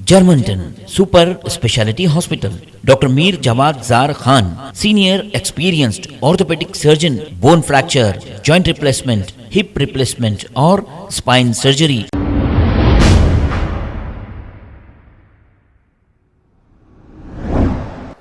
Germanton super speciality hospital, doctor Mir Jawad Jar Khan, senior experienced orthopaedic surgeon, bone fracture, joint replacement, hip replacement और spine surgery.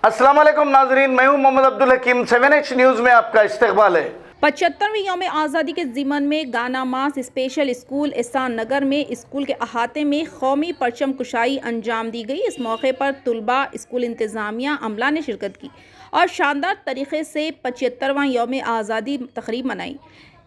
अस्सलाम वालेकुम नाजरीन, मैं हूं मोहम्मद अब्दुल हकीम। 7H न्यूज़ में आपका इस्तकबाल है। 75वें यौम आज़ादी के ज़िमन में गाना मास स्पेशल स्कूल एहसान नगर में स्कूल के अहाते में कौमी परचम कुशाई अंजाम दी गई। इस मौके पर तुलबा, स्कूल इंतज़ामिया, अमला ने शिरकत की और शानदार तरीके से 75वां यौम आज़ादी तकरीब मनाई।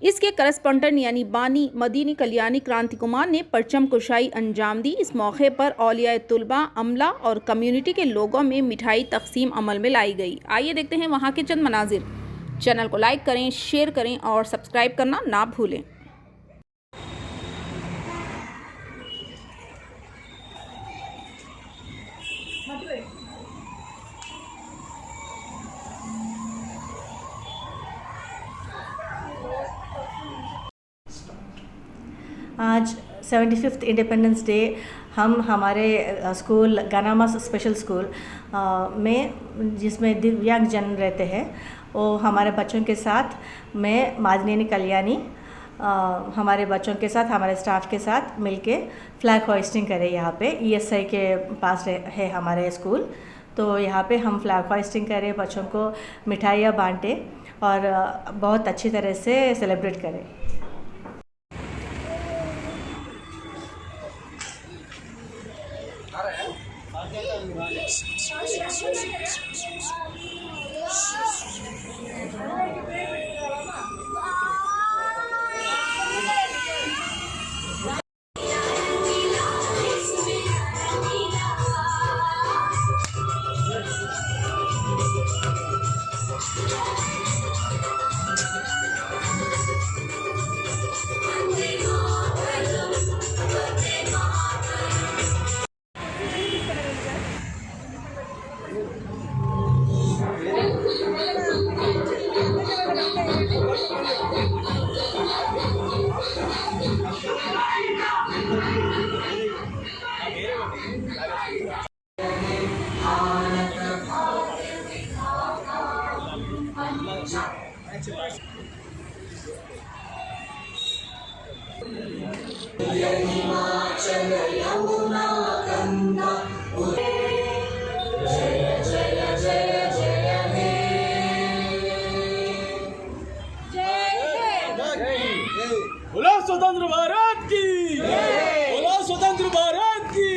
इसके करस्पॉन्डेंट यानी बानी मदीनी कल्याणी क्रांति कुमार ने परचम कुशाई अंजाम दी। इस मौके पर औलिया तुलबा, अमला और कम्युनिटी के लोगों में मिठाई तकसीम अमल में लाई गई। आइए देखते हैं वहाँ के चंद मनाजिर। चैनल को लाइक करें, शेयर करें और सब्सक्राइब करना ना भूलें। आज 75th इंडिपेंडेंस डे हम हमारे स्कूल गानामा स्पेशल स्कूल में, जिसमें दिव्यांग जन रहते हैं, वो हमारे बच्चों के साथ मैं मदीनी कल्याणी हमारे बच्चों के साथ, हमारे स्टाफ के साथ मिलके फ्लैग होइस्टिंग करें। यहाँ पे ESI के पास है हमारे स्कूल, तो यहाँ पे हम फ्लैग होइस्टिंग करें, बच्चों को मिठाइयाँ बांटें और बहुत अच्छी तरह से सेलिब्रेट करें। बोलो स्वतंत्र भारत की, बोलो स्वतंत्र भारत की।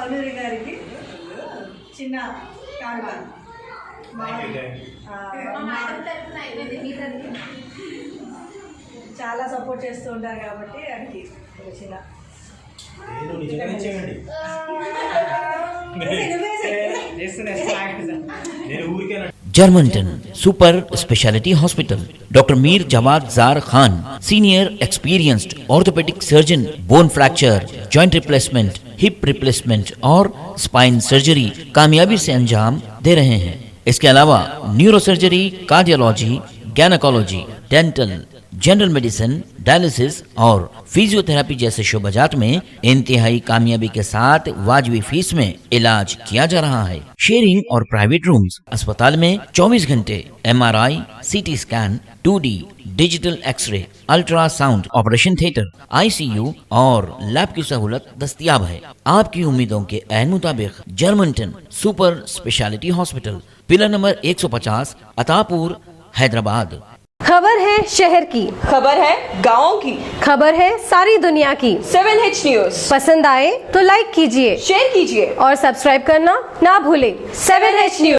అల్లూరి గారికి చిన్న కానుక చాలా సపోర్ట్ చేస్తూ ఉంటారు కాబట్టి అది చిన్న Germanton super speciality hospital, doctor Mir Jawad Jar Khan, senior experienced orthopaedic surgeon, bone fracture, joint replacement, hip replacement और स्पाइन सर्जरी कामयाबी से अंजाम दे रहे हैं। इसके अलावा neuro surgery, cardiology, gynaecology, dental, general medicine, dialysis और फिजियोथेरेपी जैसे शोबाजात में इंतहाई कामयाबी के साथ वाजिबी फीस में इलाज किया जा रहा है। शेयरिंग और प्राइवेट रूम्स, अस्पताल में 24 घंटे MRI, CT scan, 2D digital x-ray, ultrasound, operation theatre, ICU और लैब की सहूलत दस्तयाब है। आपकी उम्मीदों के ऐन मुताबिक Germanton super speciality hospital, pillar number 150, Attapur, Hyderabad. खबर है शहर की, खबर है गाँव की, खबर है सारी दुनिया की। 7H न्यूज पसंद आए तो लाइक कीजिए, शेयर कीजिए और सब्सक्राइब करना ना भूले। 7H news.